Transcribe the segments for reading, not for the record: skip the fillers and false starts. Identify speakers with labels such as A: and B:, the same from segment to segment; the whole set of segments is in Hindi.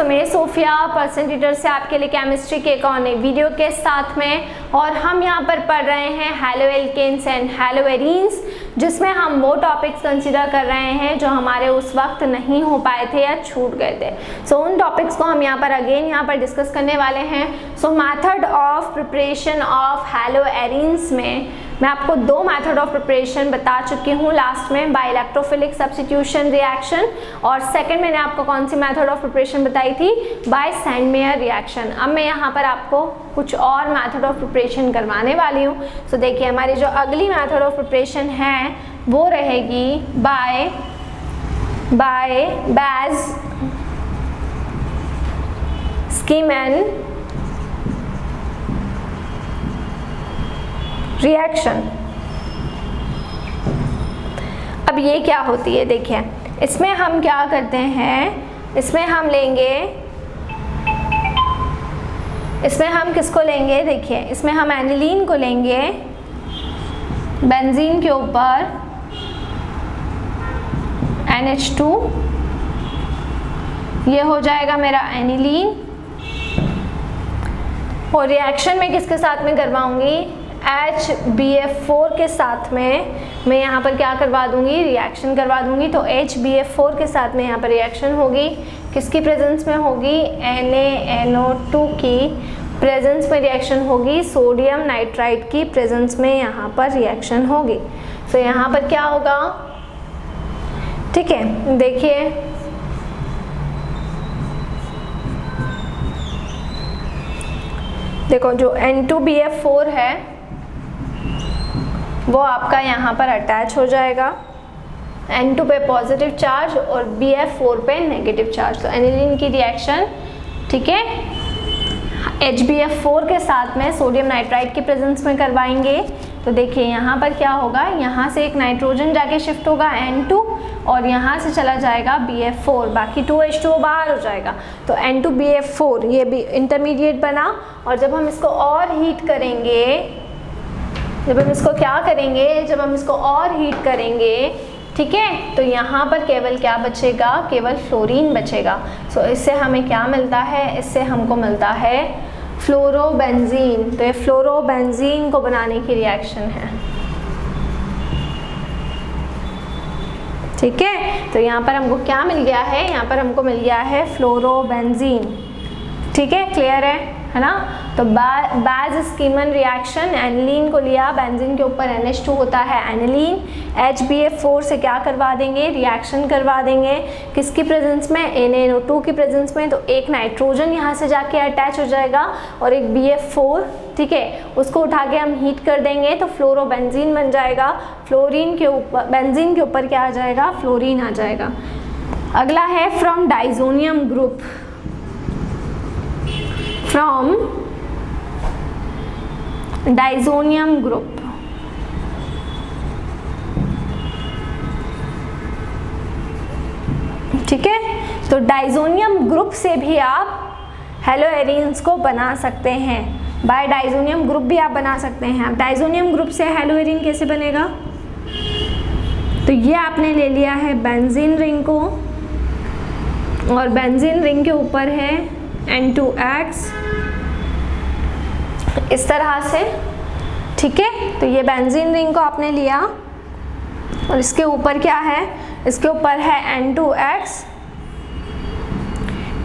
A: तो मैं सोफिया पर्सन टीचर से आपके लिए केमिस्ट्री के एक और नई वीडियो के साथ में, और हम यहाँ पर पढ़ रहे हैं haloalkanes and haloarenes, जिसमें हम वो टॉपिक्स कंसीडर कर रहे हैं जो हमारे उस वक्त नहीं हो पाए थे या छूट गए थे। सो उन टॉपिक्स को हम यहाँ पर अगेन यहाँ पर डिस्कस करने वाले हैं। सो method of preparation of hello arenes में मैं आपको दो मेथड ऑफ प्रिपरेशन बता चुकी हूँ लास्ट में, बाय इलेक्ट्रोफिलिक सब्स्टिट्यूशन रिएक्शन, और सेकंड मैंने आपको कौन सी मेथड ऑफ प्रिपरेशन बताई थी, बाय सैंडमेयर रिएक्शन। अब मैं यहाँ पर आपको कुछ और मेथड ऑफ प्रिपरेशन करवाने वाली हूँ। सो देखिए हमारी जो अगली मेथड ऑफ प्रिपरेशन है वो रहेगी बाय बेज-स्कीमैन रिएक्शन। अब ये क्या होती है, देखिए इसमें हम क्या करते हैं, इसमें हम किसको लेंगे, देखिए इसमें हम एनिलीन को लेंगे, बेंजीन के ऊपर NH2, ये हो जाएगा मेरा एनिलीन, और रिएक्शन में किसके साथ में करवाऊंगी, HBF4 के साथ में मैं यहाँ पर क्या करवा दूंगी, रिएक्शन करवा दूंगी। तो HBF4 के साथ में यहाँ पर रिएक्शन होगी, किसकी प्रेजेंस में होगी, NaNO2 की प्रेजेंस में रिएक्शन होगी, सोडियम नाइट्राइड की प्रेजेंस में यहाँ पर रिएक्शन होगी। तो यहाँ पर क्या होगा, ठीक है, देखिए देखो जो N2BF4 है वो आपका यहाँ पर अटैच हो जाएगा, N2 पे पॉजिटिव चार्ज और BF4 पे नेगेटिव चार्ज। तो एनिलीन की रिएक्शन, ठीक है, HBF4 के साथ में सोडियम नाइट्राइड की प्रेजेंस में करवाएंगे। तो देखिए यहाँ पर क्या होगा, यहाँ से एक नाइट्रोजन जाके शिफ्ट होगा N2 और यहाँ से चला जाएगा BF4, बाकी 2H2 बाहर हो जाएगा। तो N2BF4 ये भी इंटरमीडिएट बना, और जब हम इसको और हीट करेंगे, जब हम इसको और हीट करेंगे, ठीक है, तो यहाँ पर केवल क्या बचेगा, केवल फ्लोरीन बचेगा। सो इससे हमें क्या मिलता है, इससे हमको मिलता है फ्लोरोबेंजीन। तो ये फ्लोरोबेंजीन को बनाने की रिएक्शन है, ठीक है। तो यहाँ पर हमको क्या मिल गया है, यहाँ पर हमको मिल गया है फ्लोरोबेंजीन, ठीक है, क्लियर है ना। तो बेज-स्कीमैन रिएक्शन, एनिलीन को लिया, बेंजीन के ऊपर NH2 होता है एनिलीन, HBF4 से क्या करवा देंगे, रिएक्शन करवा देंगे, किसकी प्रेजेंस में, NaNO2 की प्रेजेंस में। तो एक नाइट्रोजन यहाँ से जाके अटैच हो जाएगा और एक BF4, ठीक है, उसको उठा के हम हीट कर देंगे तो फ्लोरोबेंजीन बन जाएगा। फ्लोरीन के ऊपर, बेंजीन के ऊपर क्या आ जाएगा, फ्लोरीन आ जाएगा। अगला है from diazonium group, from diazonium group, ठीक है। तो डाइजोनियम ग्रुप से भी आप हैलो एरीन्स को बना सकते हैं, बाय डाइजोनियम ग्रुप भी आप बना सकते हैं। अब डाइजोनियम ग्रुप से हैलो एरीन कैसे बनेगा, तो ये आपने ले लिया है बेंजीन रिंग को, और बेंजीन रिंग के ऊपर है N2X इस तरह से, ठीक है। तो ये बेंजीन रिंग को आपने लिया और इसके ऊपर क्या है, इसके ऊपर है N2X,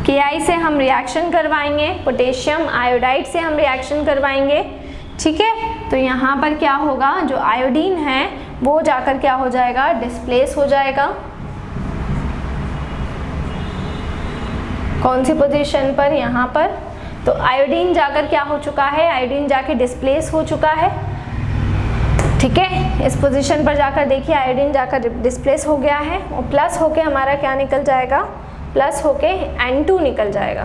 A: Ki से हम रिएक्शन करवाएंगे, पोटेशियम आयोडाइड से हम रिएक्शन करवाएंगे, ठीक है। तो यहाँ पर क्या होगा, जो आयोडीन है वो जाकर क्या हो जाएगा, डिस्प्लेस हो जाएगा, कौन सी पोजीशन पर, यहाँ पर। तो आयोडीन जाकर क्या हो चुका है, आयोडीन जाके डिस्प्लेस हो चुका है, ठीक है। इस पोजीशन पर जाकर देखिए आयोडीन जाकर डिस्प्लेस हो गया है, और प्लस होके हमारा क्या निकल जाएगा, प्लस होके N2 निकल जाएगा,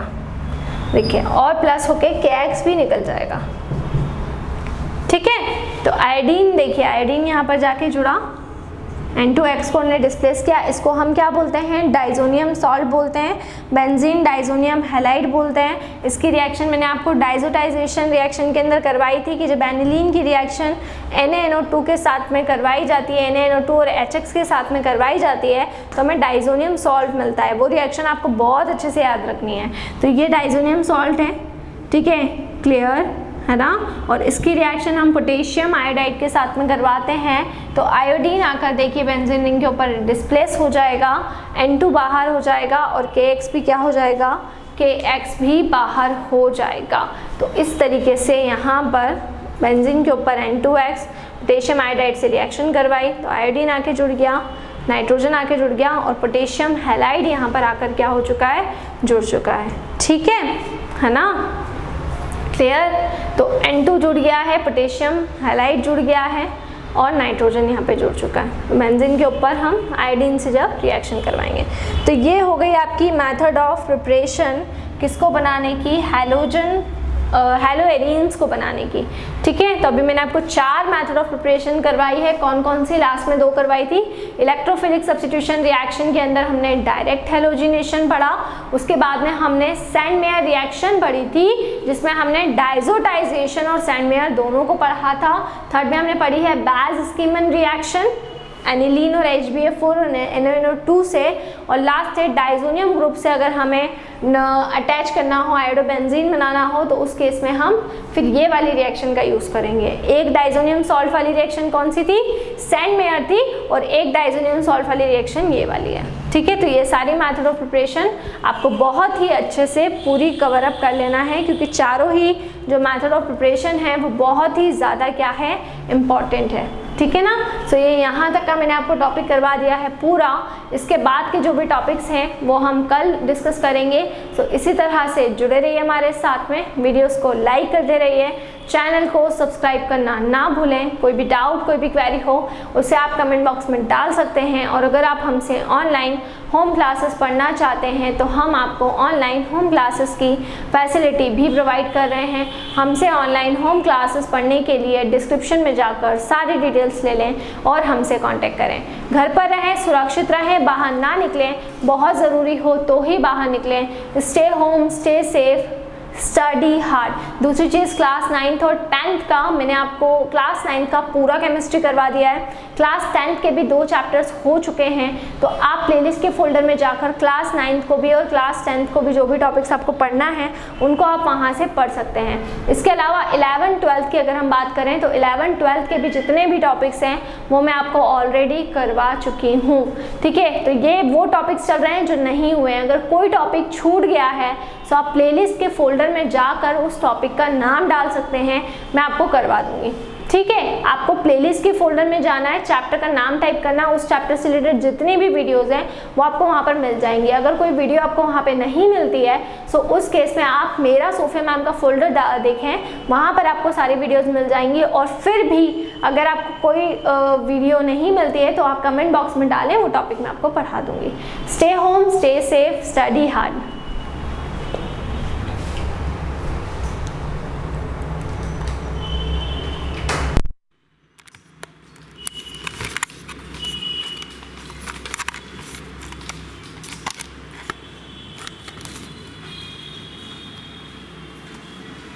A: देखिए, और प्लस होके KX भी निकल जाएगा, ठीक है। तो आयोडीन, देखिए आयोडीन यहाँ पर जाके जुड़ा, N2X को हमने डिस्प्लेस किया, इसको हम क्या बोलते हैं, डाइजोनियम सॉल्ट बोलते हैं, बेंजीन डाइजोनियम हैलाइड बोलते हैं। इसकी रिएक्शन मैंने आपको डाइजोटाइजेशन रिएक्शन के अंदर करवाई थी कि जब एनिलीन की रिएक्शन NaNO2 के साथ में करवाई जाती है, NaNO2 और HX के साथ में करवाई जाती है तो हमें डाइजोनियम सॉल्ट मिलता है। वो रिएक्शन आपको बहुत अच्छे से याद रखनी है। तो ये डाइजोनियम सॉल्ट है, ठीक है, क्लियर है ना। और इसकी रिएक्शन हम पोटेशियम आयोडाइड के साथ में करवाते हैं तो आयोडीन आकर देखिए बेंजीन रिंग के ऊपर डिस्प्लेस हो जाएगा, N2 बाहर हो जाएगा और KX भी क्या हो जाएगा, KX भी बाहर हो जाएगा। तो इस तरीके से यहाँ पर बेंजीन के ऊपर N2X पोटेशियम आयोडाइड से रिएक्शन करवाई तो आयोडीन आके जुड़ गया, नाइट्रोजन आके जुड़ गया और पोटेशियम हैलाइड यहाँ पर आकर क्या हो चुका है, जुड़ चुका है, ठीक है ना, क्लियर। तो N2 जुड़ गया है, पोटेशियम हैलाइड जुड़ गया है और नाइट्रोजन यहाँ पे जुड़ चुका है। बेंजीन के ऊपर हम आयोडीन से जब रिएक्शन करवाएंगे तो ये हो गई आपकी मेथड ऑफ प्रिपरेशन किसको बनाने की, हैलोएरीन्स को बनाने की, ठीक है। तो अभी मैंने आपको 4 मेथड ऑफ प्रिपरेशन करवाई है। कौन कौन सी, लास्ट में 2 करवाई थी। इलेक्ट्रोफिलिक सब्स्टिट्यूशन रिएक्शन के अंदर हमने डायरेक्ट हैलोजिनेशन पढ़ा, उसके बाद में हमने सैंड मेयर रिएक्शन पढ़ी थी जिसमें हमने डाइजोटाइजेशन और सैंड मेयर दोनों को पढ़ा था। थर्ड में हमने पढ़ी है बेल्स-स्कीमन रिएक्शन एनिलीन और HBF4 और NaNO2 से, और लास्ट है डाइजोनियम ग्रुप से अगर हमें अटैच करना हो, आयोडोबेंजीन बनाना हो तो उस केस में हम फिर ये वाली रिएक्शन का यूज़ करेंगे। एक डाइजोनियम सॉल्ट वाली रिएक्शन कौन सी थी, सैंड मेयर थी, और एक डाइजोनियम सॉल्ट वाली रिएक्शन ये वाली है, ठीक है। तो ये सारी मेथड ऑफ प्रिपरेशन आपको बहुत ही अच्छे से पूरी कवर अप कर लेना है क्योंकि चारों ही जो मेथड ऑफ प्रिपरेशन है वो बहुत ही ज़्यादा क्या है, इम्पॉर्टेंट है, ठीक है ना। सो ये यहाँ तक का मैंने आपको टॉपिक करवा दिया है पूरा। इसके बाद के जो भी टॉपिक्स हैं वो हम कल डिस्कस करेंगे। सो इसी तरह से जुड़े रहिए हमारे साथ में, वीडियोस को लाइक करते रहिए, चैनल को सब्सक्राइब करना ना भूलें। कोई भी डाउट, कोई भी क्वेरी हो उसे आप कमेंट बॉक्स में डाल सकते हैं। और अगर आप हमसे ऑनलाइन होम क्लासेस पढ़ना चाहते हैं तो हम आपको ऑनलाइन होम क्लासेस की फैसिलिटी भी प्रोवाइड कर रहे हैं। हमसे ऑनलाइन होम क्लासेस पढ़ने के लिए डिस्क्रिप्शन में जाकर सारी डिटेल्स ले लें और हमसे कांटेक्ट करें। घर पर रहें, सुरक्षित रहें, बाहर ना निकलें, बहुत ज़रूरी हो तो ही बाहर निकलें। Stay home, stay safe, study hard. दूसरी चीज़, क्लास 9th और 10th का मैंने आपको क्लास 9th का पूरा केमिस्ट्री करवा दिया है। क्लास 10th के भी 2 चैप्टर्स हो चुके हैं तो आप प्लेलिस्ट के फोल्डर में जाकर क्लास 9th को भी और क्लास 10th को भी जो भी टॉपिक्स आपको पढ़ना है उनको आप वहाँ से पढ़ सकते हैं। इसके अलावा 11th 12th की अगर हम बात करें तो 11th 12th के भी जितने भी टॉपिक्स हैं वो मैं आपको ऑलरेडी करवा चुकी हूँ, ठीक है। तो ये वो टॉपिक्स चल रहे हैं जो नहीं हुए हैं। अगर कोई टॉपिक छूट गया है तो आप प्लेलिस्ट के फोल्डर में जाकर उस टॉपिक का नाम डाल सकते हैं, मैं आपको करवा दूंगी, ठीक है। आपको प्लेलिस्ट के फोल्डर में जाना है, चैप्टर का नाम टाइप करना, उस चैप्टर से रिलेटेड जितनी भी वीडियोस हैं वो आपको वहाँ पर मिल जाएंगी। अगर कोई वीडियो आपको वहाँ पे नहीं मिलती है तो उस केस में आप मेरा सोफे मैम का फोल्डर देखें, वहाँ पर आपको सारी वीडियोस मिल जाएंगी। और फिर भी अगर आपको कोई वीडियो नहीं मिलती है तो आप कमेंट बॉक्स में डालें, वो टॉपिक मैं आपको पढ़ा दूंगी। Stay home, stay safe, study hard.